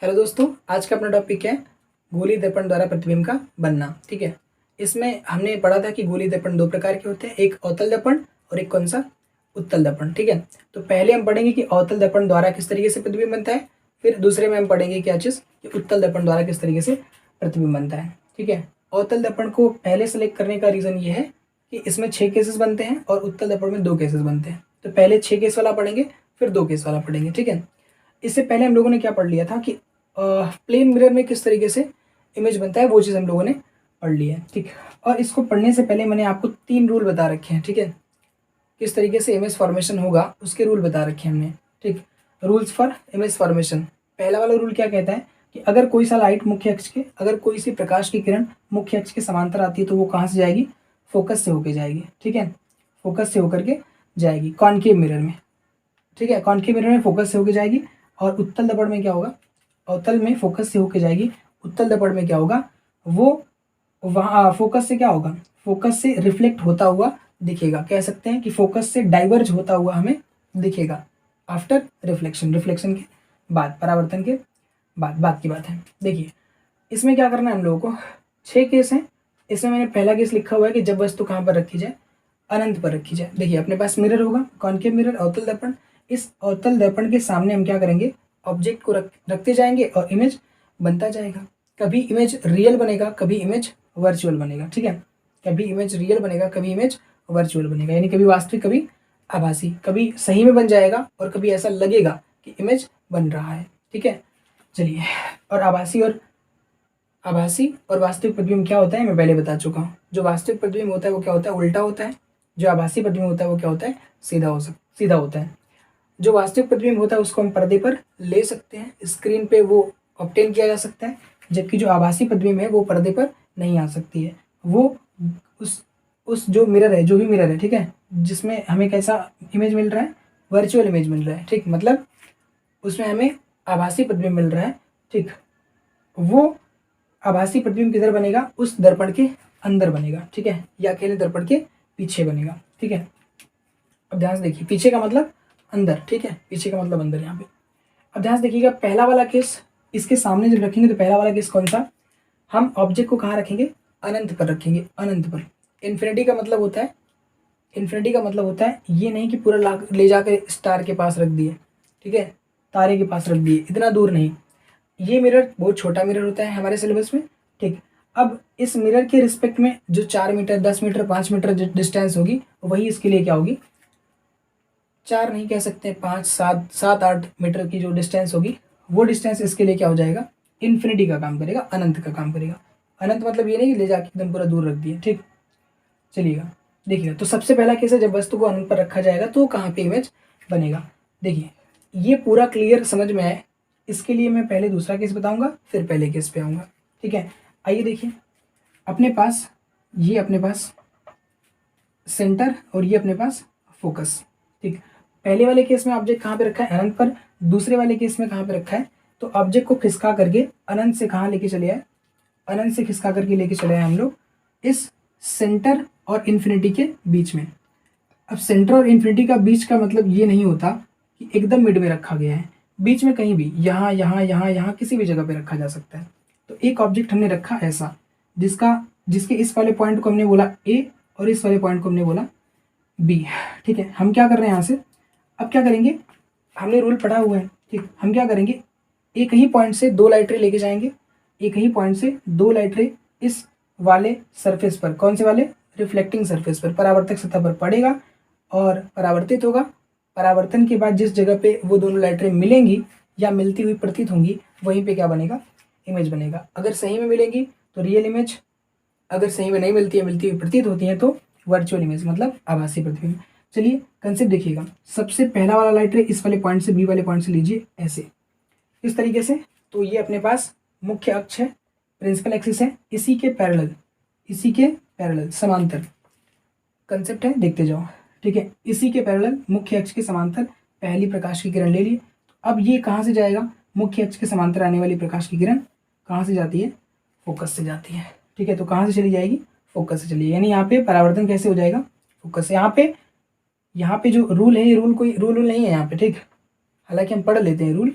Hello दोस्तों, आज का अपना टॉपिक है गोली दर्पण द्वारा प्रतिबिंब का बनना। ठीक है, इसमें हमने पढ़ा था कि गोली दर्पण दो प्रकार के होते हैं, एक अवतल दर्पण और एक कौन सा, उत्तल दर्पण। ठीक है, तो पहले हम पढ़ेंगे कि अवतल दर्पण द्वारा किस तरीके से प्रतिबिंब बनता है, फिर दूसरे में हम पढ़ेंगे क्या चीज़ कि उत्तल दर्पण द्वारा किस तरीके से प्रतिबिंब बनता है। ठीक है, अवतल दर्पण को पहले सेलेक्ट करने का रीज़न ये है कि इसमें 6 केसेस बनते हैं और उत्तल दर्पण में 2 केसेस बनते हैं। तो पहले 6 केस वाला पढ़ेंगे, फिर 2 केस वाला पढ़ेंगे। ठीक है, इससे पहले हम लोगों ने क्या पढ़ लिया था कि प्लेन मिरर में किस तरीके से इमेज बनता है, वो चीज़ हम लोगों ने पढ़ ली है। ठीक, और इसको पढ़ने से पहले मैंने आपको 3 रूल बता रखे हैं। ठीक है, किस तरीके से इमेज फॉर्मेशन होगा उसके रूल बता रखे हैं हमने। ठीक, रूल्स फॉर इमेज फॉर्मेशन। पहला वाला रूल क्या कहता है कि अगर कोई सा लाइट मुख्य अक्ष के, अगर कोई सी प्रकाश की किरण मुख्य अक्ष के समांतर आती है तो वो कहाँ से जाएगी, फोकस से होकर जाएगी। ठीक है, फोकस से होकर के जाएगी कॉनकेव मिरर में। ठीक है, कॉनकेव मिरर में फोकस से होकर जाएगी। और उत्तल दर्पण में क्या होगा, अवतल में फोकस से होके जाएगी, उत्तल दर्पण में क्या होगा, वो वहाँ फोकस से क्या होगा, फोकस से रिफ्लेक्ट होता हुआ दिखेगा। कह सकते हैं कि फोकस से डाइवर्ज होता हुआ हमें दिखेगा आफ्टर रिफ्लेक्शन, रिफ्लेक्शन के बाद, परावर्तन के बाद की बात है। देखिए इसमें क्या करना है हम लोगों को, 6 केस हैं। इसमें मैंने पहला केस लिखा हुआ है कि जब वस्तु कहाँ पर रखी जाए, अनंत पर रखी जाए। देखिए अपने पास मिरर होगा, कॉनकेव मिरर, अवतल दर्पण। इस अवतल दर्पण के सामने हम क्या करेंगे, ऑब्जेक्ट को रखते जाएंगे और इमेज बनता जाएगा। कभी इमेज रियल बनेगा, कभी इमेज वर्चुअल बनेगा। ठीक है, कभी इमेज रियल बनेगा, कभी इमेज वर्चुअल बनेगा, यानी कभी वास्तविक, कभी आभासी। कभी सही में बन जाएगा और कभी ऐसा लगेगा कि इमेज बन रहा है। ठीक है, चलिए, और आभासी और वास्तविक प्रतिबिंब क्या होता है मैं पहले बता चुका हूँ। जो वास्तविक प्रतिबिंब होता है वो क्या होता है, उल्टा होता है। जो आभासी प्रतिबिंब होता है वो क्या होता है, सीधा होता है। जो वास्तविक प्रतिबिंब होता है उसको हम पर्दे पर ले सकते हैं, स्क्रीन पे वो ऑब्टेन किया जा सकता है। जबकि जो आभासी प्रतिबिंब है वो पर्दे पर नहीं आ सकती है। वो उस जो मिरर है, जो भी मिरर है, ठीक है, जिसमें हमें कैसा इमेज मिल रहा है, वर्चुअल इमेज मिल रहा है। ठीक, मतलब उसमें हमें आभासी प्रतिबिंब मिल रहा है। ठीक, वो आभासी प्रतिबिंब किधर बनेगा, उस दर्पण के अंदर बनेगा। ठीक है, या अकेले दर्पण के पीछे बनेगा। ठीक है, अब ध्यान से देखिए, पीछे का मतलब अंदर। ठीक है, पीछे का मतलब अंदर यहाँ पे। अब ध्यान से देखिएगा, पहला वाला केस इसके सामने जब रखेंगे तो पहला वाला केस कौन सा, हम ऑब्जेक्ट को कहाँ रखेंगे, अनंत पर रखेंगे, अनंत पर। इन्फिनिटी का मतलब होता है, इन्फिनिटी का मतलब होता है ये नहीं कि पूरा ले जाकर स्टार के पास रख दिए, ठीक है, तारे के पास रख दिए, इतना दूर नहीं। ये मिरर बहुत छोटा मिरर होता है हमारे सिलेबस में। ठीक, अब इस मिरर के रिस्पेक्ट में जो 4 मीटर, 10 मीटर, 5 मीटर डिस्टेंस होगी वही इसके लिए क्या होगी, 4 नहीं कह सकते, 5, 7, 8 मीटर की जो डिस्टेंस होगी वो डिस्टेंस इसके लिए क्या हो जाएगा, इन्फिनिटी का काम करेगा, अनंत का काम करेगा। अनंत मतलब ये नहीं कि ले जाके एकदम पूरा दूर रख दिए। ठीक, चलिएगा, देखिएगा, तो सबसे पहला केस है जब वस्तु को अनंत पर रखा जाएगा तो कहाँ पे इमेज बनेगा। देखिए ये पूरा क्लियर समझ में आए, इसके लिए मैं पहले दूसरा केस बताऊंगा फिर पहले केस पे आऊँगा। ठीक है, आइए देखिए, अपने पास ये अपने पास सेंटर और ये अपने पास फोकस। ठीक, पहले वाले केस में ऑब्जेक्ट कहाँ पे रखा है, अनंत पर। दूसरे वाले केस में कहाँ पे रखा है, तो ऑब्जेक्ट को खिसका करके अनंत से कहाँ लेके चले आए, अनंत से खिसका करके लेके चले आए हम लोग इस सेंटर और इन्फिनिटी के बीच में। अब सेंटर और इन्फिनिटी का बीच का मतलब ये नहीं होता कि एकदम मिड में रखा गया है, बीच में कहीं भी, यहाँ यहाँ यहाँ यहाँ किसी भी जगह पे रखा जा सकता है। तो एक ऑब्जेक्ट हमने रखा ऐसा जिसके इस वाले पॉइंट को हमने बोला ए और इस वाले पॉइंट को हमने बोला बी। ठीक है, हम क्या कर रहे हैं यहाँ से, अब क्या करेंगे, हमने रूल पढ़ा हुआ है। ठीक, हम क्या करेंगे, एक ही पॉइंट से 2 लाइट रे लेके जाएंगे, एक ही पॉइंट से 2 लाइट रे इस वाले सरफेस पर, कौन से वाले, रिफ्लेक्टिंग सरफेस पर, परावर्तक सतह पर पड़ेगा और परावर्तित होगा। परावर्तन के बाद जिस जगह पे वो दोनों लाइट रे मिलेंगी या मिलती हुई प्रतीत होंगी वहीं पे क्या बनेगा, इमेज बनेगा। अगर सही में मिलेंगी तो रियल इमेज, अगर सही में नहीं मिलती है, मिलती हुई प्रतीत होती है तो वर्चुअल इमेज, मतलब आभासी प्रतिबिंब। चलिए कंसेप्ट देखिएगा, सबसे पहला वाला लाइट रे इस वाले पॉइंट से बी वाले पॉइंट से लीजिए ऐसे, इस तरीके से। तो ये अपने पास मुख्य अक्ष है, प्रिंसिपल एक्सिस है, इसी के पैरेलल समांतर कंसेप्ट है, देखते जाओ। ठीक है, इसी के पैरेलल मुख्य अक्ष के समांतर पहली प्रकाश की किरण ले ली। अब ये कहाँ से जाएगा, मुख्य अक्ष के समांतर आने वाली प्रकाश की किरण कहाँ से जाती है, फोकस से जाती है। ठीक है, तो कहाँ से चली जाएगी, फोकस से चली, यानी यहाँ पे परावर्तन कैसे हो जाएगा, फोकस से। यहाँ पे जो रूल है, ये रूल कोई रूल नहीं है यहाँ पे। ठीक, हालांकि हम पढ़ लेते हैं रूल,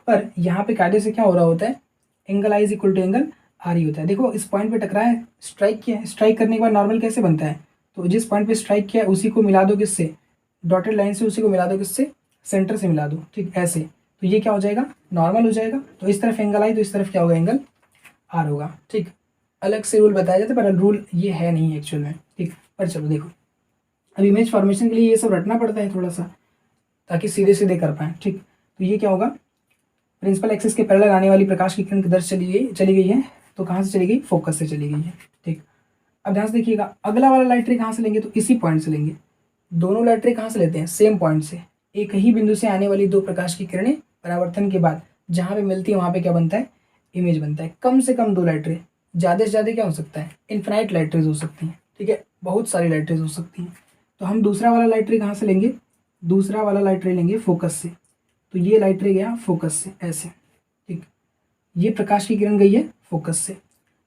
पर यहाँ पे कायदे से क्या हो रहा होता है, angle I is equal to angle R ही होता है। देखो इस पॉइंट पे टकराया है, स्ट्राइक किया है, स्ट्राइक करने के बाद नॉर्मल कैसे बनता है, तो जिस पॉइंट पे स्ट्राइक किया है उसी को मिला दो किससे, डॉटेड लाइन से, उसी को मिला दो किससे, सेंटर से मिला दो, ठीक ऐसे, तो ये क्या हो जाएगा, नॉर्मल हो जाएगा। तो इस तरफ एंगल आई तो इस तरफ क्या होगा, एंगल आर होगा, ठीक। अलग से रूल बताया जाता है पर रूल ये है नहीं एक्चुअल में, ठीक। पर चलो देखो, अब इमेज फॉर्मेशन के लिए ये सब रटना पड़ता है थोड़ा सा, ताकि सीधे सीधे कर पाएँ, ठीक। तो ये क्या होगा, प्रिंसिपल एक्सिस के पैरेलल आने वाली प्रकाश की किरण किधर चली गई है, तो कहाँ से चली गई, फोकस से चली गई है, ठीक। अब ध्यान से देखिएगा, अगला वाला लाइट रे कहाँ से लेंगे, तो इसी पॉइंट से लेंगे। दोनों लाइट रे कहाँ से लेते हैं, सेम पॉइंट से। एक ही बिंदु से आने वाली दो प्रकाश की किरणें परावर्तन के बाद जहाँ पे मिलती है वहाँ पे क्या बनता है, इमेज बनता है। कम से कम दो लाइट रे, ज़्यादा से ज़्यादा क्या हो सकता है, इन्फिनाइट लाइट रेज हो सकती हैं, ठीक है, बहुत सारी लाइट रेज हो सकती हैं। तो हम दूसरा वाला लाइट रे कहाँ से लेंगे, दूसरा वाला लाइट रे लेंगे फोकस से। तो ये लाइट रे गया फोकस से ऐसे, ठीक। ये प्रकाश की किरण गई है फोकस से।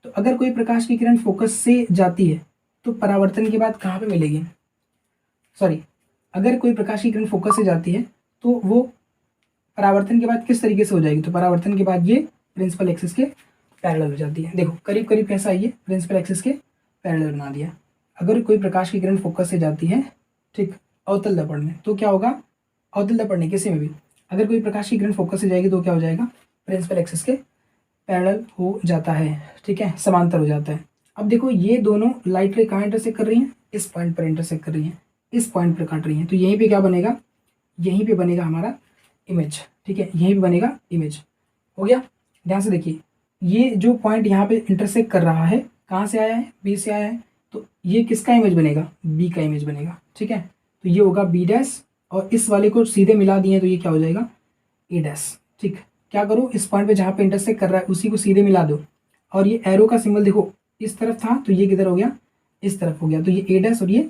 तो अगर कोई प्रकाश की किरण फोकस से जाती है तो परावर्तन के बाद कहाँ पे मिलेगी, सॉरी, अगर कोई प्रकाश की किरण फोकस से जाती है तो वो परावर्तन के बाद किस तरीके से हो जाएगी, तो परावर्तन के बाद ये प्रिंसिपल एक्सिस के पैरेलल हो जाती है। देखो करीब करीब कैसा है, ये प्रिंसिपल एक्सिस के पैरेलल बना दिया। अगर कोई प्रकाश की किरण फोकस से जाती है, ठीक, अवतल दर्पण में, तो क्या होगा, अवतल दर्पण नहीं किसी में भी, अगर कोई प्रकाश की किरण फोकस से जाएगी तो क्या हो जाएगा, प्रिंसिपल एक्सिस के पैरेलल हो जाता है, ठीक है, समांतर हो जाता है। अब देखो ये दोनों लाइट रे कहाँ इंटरसेक्ट कर रही हैं, इस पॉइंट पर इंटरसेक्ट कर रही हैं, इस पॉइंट पर काट रही हैं, तो यहीं पे क्या बनेगा, यहीं पे बनेगा हमारा इमेज, ठीक है, यहीं पे बनेगा इमेज। हो गया, ध्यान से देखिए, ये जो पॉइंट यहाँ पे इंटरसेक्ट कर रहा है कहाँ से आया है, बी से आया है, तो ये किसका इमेज बनेगा, बी का इमेज बनेगा, ठीक है। तो ये होगा बी डैश, और इस वाले को सीधे मिला दिए तो ये क्या हो जाएगा, ए डैश, ठीक। क्या करो, इस पॉइंट पे जहाँ पे इंटरसेक्ट कर रहा है उसी को सीधे मिला दो, और ये एरो का सिंबल देखो इस तरफ था तो ये किधर हो गया, इस तरफ हो गया, तो ये ए डैश और ये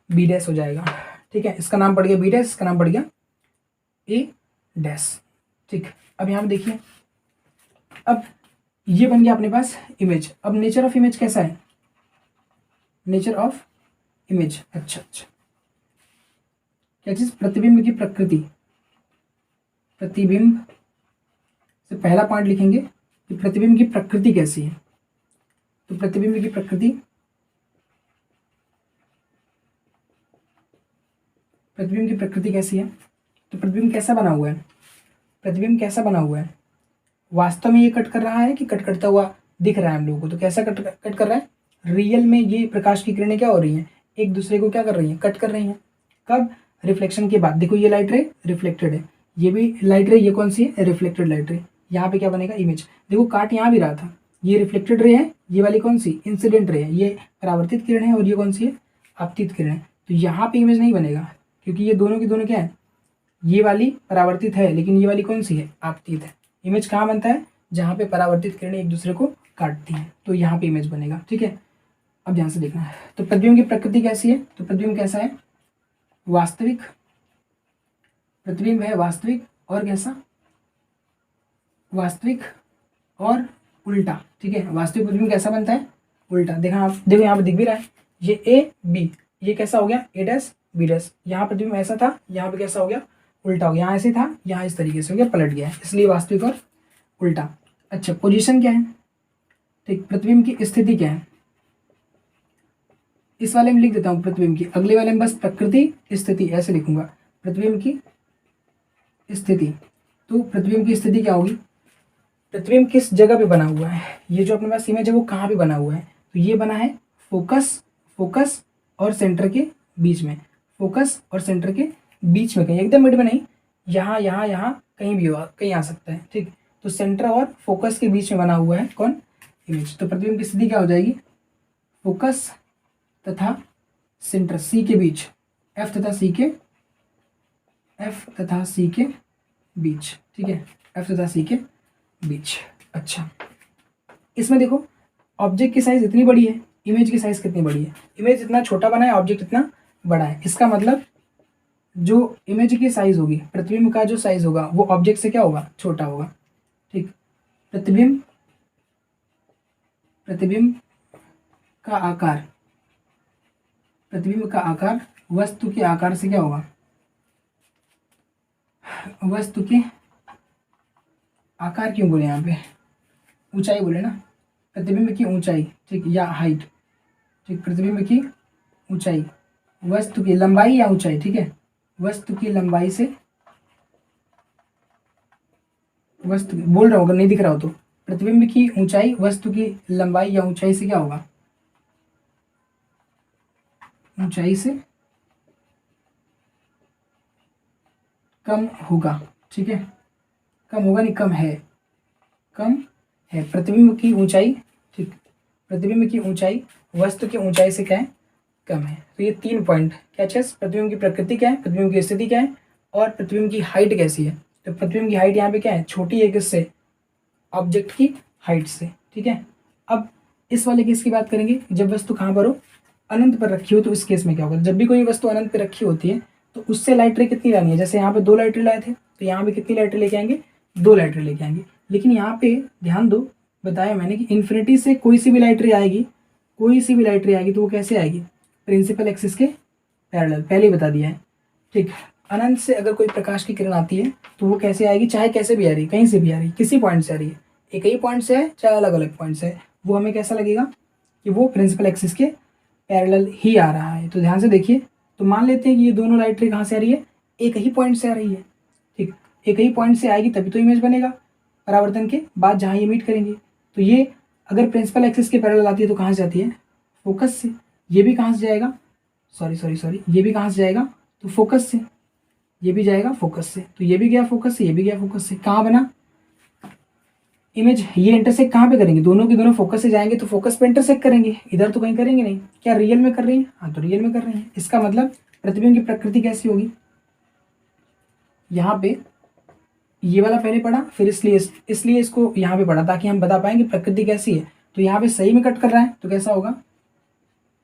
बी डैश हो जाएगा, ठीक है। इसका नाम पड़ गया बी डैश, इसका नाम पड़ गया ए डैश, ठीक। अब यहाँ पे देखिए, अब ये बन गया अपने पास इमेज। अब नेचर ऑफ इमेज कैसा है, नेचर ऑफ इमेज, अच्छा, क्या चीज, प्रतिबिंब की प्रकृति। प्रतिबिंब से पहला पॉइंट लिखेंगे कि प्रतिबिंब की प्रकृति कैसी है, तो प्रतिबिंब की प्रकृति, प्रतिबिंब की प्रकृति कैसी है, तो प्रतिबिंब कैसा बना हुआ है, प्रतिबिंब कैसा बना हुआ है, वास्तव में ये कट कर रहा है कि कट करता हुआ दिख रहा है हम लोगों को, तो कैसा कट कर रहा है, रियल में ये प्रकाश की किरणें क्या हो रही हैं, एक दूसरे को क्या कर रही हैं, कट कर रही हैं। कब, रिफ्लेक्शन के बाद। देखो ये लाइट रे रिफ्लेक्टेड है, ये भी लाइट रे, ये कौन सी है, रिफ्लेक्टेड लाइट रे। यहाँ पे क्या बनेगा, इमेज। देखो काट यहाँ भी रहा था, ये रिफ्लेक्टेड रे है, ये वाली कौन सी, इंसिडेंट रे है, ये परावर्तित किरण है, और ये कौन सी है, आपतित किरण है। तो यहाँ पे इमेज नहीं बनेगा क्योंकि ये दोनों की दोनों क्या है, ये वाली परावर्तित है लेकिन ये वाली कौन सी है, आपतित है। इमेज कहाँ बनता है, जहाँ पे परावर्तित किरणें एक दूसरे को काटती हैं, तो यहाँ पे इमेज बनेगा, ठीक है। अब ध्यान से देखना है, तो प्रतिबिंब की प्रकृति कैसी है, तो प्रतिबिंब कैसा है, वास्तविक, प्रतिबिंब है वास्तविक, और कैसा, वास्तविक और उल्टा, ठीक है। वास्तविक प्रतिबिंब कैसा बनता है, उल्टा। देखा आप, देखो यहाँ पे दिख भी रहा है, ये ए बी, ये कैसा हो गया, ए डैश बी डैश। यहाँ प्रतिबिंब ऐसा था, यहाँ पे कैसा हो गया, उल्टा हो गया, यहाँ ऐसे था, यहाँ इस तरीके से हो गया, पलट गया है, इसलिए वास्तविक और उल्टा। अच्छा, पोजीशन क्या है, ठीक, प्रतिबिंब की स्थिति क्या है, इस वाले में लिख देता हूँ प्रतिबिंब की, अगले वाले में बस प्रकृति स्थिति ऐसे लिखूंगा, प्रतिबिंब की स्थिति। तो प्रतिबिंब की स्थिति क्या होगी, प्रतिबिंब किस जगह पे बना हुआ है, ये जो अपने पास इमेज है वो कहाँ पे बना हुआ है, तो ये बना है फोकस, फोकस और सेंटर के बीच में, फोकस और सेंटर के बीच में, कहीं एकदम मिड में नहीं, यहाँ यहाँ यहाँ कहीं भी हो, कहीं आ सकता है, ठीक। तो सेंटर और फोकस के बीच में बना हुआ है कौन, इमेज। तो प्रतिबिंब की स्थिति क्या हो जाएगी, फोकस तथा सेंटर सी के बीच, एफ तथा सी के, एफ तथा सी के बीच, ठीक है, एफ तथा सी के बीच। अच्छा, इसमें देखो ऑब्जेक्ट की साइज इतनी बड़ी है, इमेज की साइज कितनी बड़ी है, इमेज इतना छोटा बना है, ऑब्जेक्ट इतना बड़ा है। इसका मतलब जो इमेज की साइज होगी, प्रतिबिंब का जो साइज होगा वो ऑब्जेक्ट से क्या होगा, छोटा होगा, ठीक। प्रतिबिंब, प्रतिबिंब का आकार, प्रतिबिंब का आकार वस्तु के आकार से क्या होगा, वस्तु के आकार क्यों बोले यहाँ पे, ऊंचाई बोले ना, प्रतिबिंब की ऊंचाई, ठीक, या हाइट, ठीक, प्रतिबिंब की ऊंचाई, वस्तु की लंबाई या ऊंचाई, ठीक है, वस्तु की लंबाई से, वस्तु बोल रहा हूँ अगर नहीं दिख रहा हो तो, प्रतिबिंब की ऊंचाई वस्तु की लंबाई या ऊंचाई से क्या होगा, ऊंचाई से कम होगा, ठीक है, कम होगा नहीं, कम है, कम है, प्रतिबिंब की ऊंचाई, ठीक, प्रतिबिंब की ऊंचाई वस्तु की ऊंचाई से क्या है, कम है। तो ये 3 पॉइंट क्या चीज, प्रतिबिंब की प्रकृति क्या है, प्रतिबिंब की स्थिति क्या है, और प्रतिबिंब की हाइट कैसी है। तो प्रतिबिंब की हाइट यहाँ पे क्या है, छोटी है किससे, ऑब्जेक्ट की हाइट से, ठीक है। अब इस वाले केस की बात करेंगे, जब वस्तु कहाँ पर हो, अनंत पर रखी हो, तो इस केस में क्या होगा, जब भी कोई वस्तु अनंत पर रखी होती है तो उससे लाइट रे कितनी लानी है, जैसे यहाँ पे 2 लाइट रे लाए थे तो यहाँ पे कितनी लाइट रे लेके आएंगे, 2 लाइट रे लेके आएंगे। लेकिन यहाँ पे ध्यान दो, बताया मैंने कि इन्फिनिटी से कोई सी भी लाइट रे आएगी, कोई सी भी लाइट रे आएगी तो वो कैसे आएगी, प्रिंसिपल एक्सिस के पैरेलल, पहले ही बता दिया है, ठीक। अनंत से अगर कोई प्रकाश की किरण आती है तो वो कैसे आएगी, चाहे कैसे भी आ रही है, कहीं से भी आ रही है, किसी पॉइंट से आ रही है, एक ही पॉइंट से है चाहे अलग अलग पॉइंट से है, वो हमें कैसा लगेगा कि वो प्रिंसिपल एक्सिस के पैरेलल ही आ रहा है। तो ध्यान से देखिए, तो मान लेते हैं कि ये दोनों लाइट रे कहाँ से आ रही है, एक ही पॉइंट से आ रही है, ठीक, एक ही पॉइंट से आएगी तभी तो इमेज बनेगा परावर्तन के बाद जहाँ ये मीट करेंगे। तो ये अगर प्रिंसिपल एक्सिस के पैरेलल आती है तो कहाँ से आती है, फोकस से, ये भी कहाँ से जाएगा, सॉरी ये भी कहाँ से जाएगा, तो फोकस से, ये भी जाएगा फोकस से, तो ये भी गया फोकस से, ये भी गया फोकस से, कहाँ बना इमेज, ये इंटरसेक्ट कहाँ पे करेंगे, दोनों के दोनों फोकस से जाएंगे तो फोकस पे इंटरसेक्ट करेंगे, इधर तो कहीं करेंगे नहीं। क्या रियल में कर रही है, हाँ तो रियल में कर रही है। इसका मतलब प्रतिबिंब की प्रकृति कैसी होगी, यहाँ पे ये वाला पहले पढ़ा, फिर इसलिए इसको यहाँ पे पढ़ा ताकि हम बता पाएंगे प्रकृति कैसी है। तो यहाँ पे सही में कट कर रहा है तो कैसा होगा,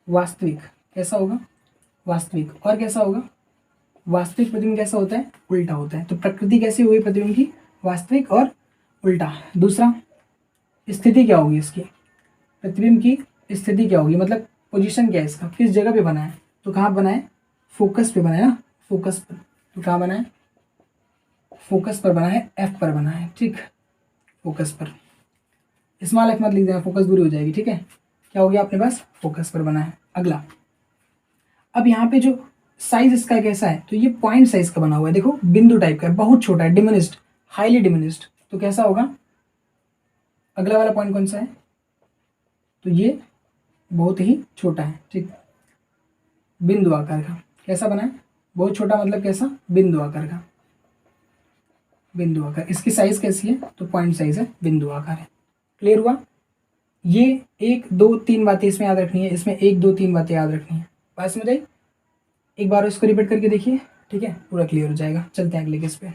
वास्तविक, कैसा होगा, वास्तविक, और कैसा होगा, वास्तविक प्रतिबिंब कैसा होता है, उल्टा होता है। तो प्रकृति कैसी हुई प्रतिबिंब की, वास्तविक और उल्टा। दूसरा, स्थिति क्या होगी इसकी, प्रतिबिंब की स्थिति क्या होगी, मतलब पोजीशन क्या है इसका, किस जगह पे बना है, तो कहाँ बना है, फोकस पे बना है ना, फोकस पर, तो कहाँ बना है, फोकस पर बना है, एफ पर बना है, ठीक, फोकस पर, स्मॉल एफ मत लिख देना, फोकस दूरी हो जाएगी, ठीक है। क्या हो गया अपने पास, फोकस पर बना है। अगला, अब यहाँ पे जो साइज इसका कैसा है, तो ये पॉइंट साइज का बना हुआ है, देखो बिंदु टाइप का है, बहुत छोटा है, डिमिनिस्ड, हाईली डिमिनिस्ड। तो कैसा होगा, अगला वाला पॉइंट कौन सा है, तो ये बहुत ही छोटा है, ठीक, बिंदु आकार का, कैसा बना है, बहुत छोटा, मतलब कैसा, बिंदु आकार का, बिंदु आकार। इसकी साइज कैसी है, तो पॉइंट साइज है, बिंदु आकार है। क्लियर हुआ, ये 1 2 3 बातें इसमें याद रखनी है, इसमें 1 2 3 बातें याद रखनी है, बात समझ आई। एक बार इसको रिपीट करके देखिए, ठीक है, पूरा क्लियर हो जाएगा। चलते हैं अगले केस पे।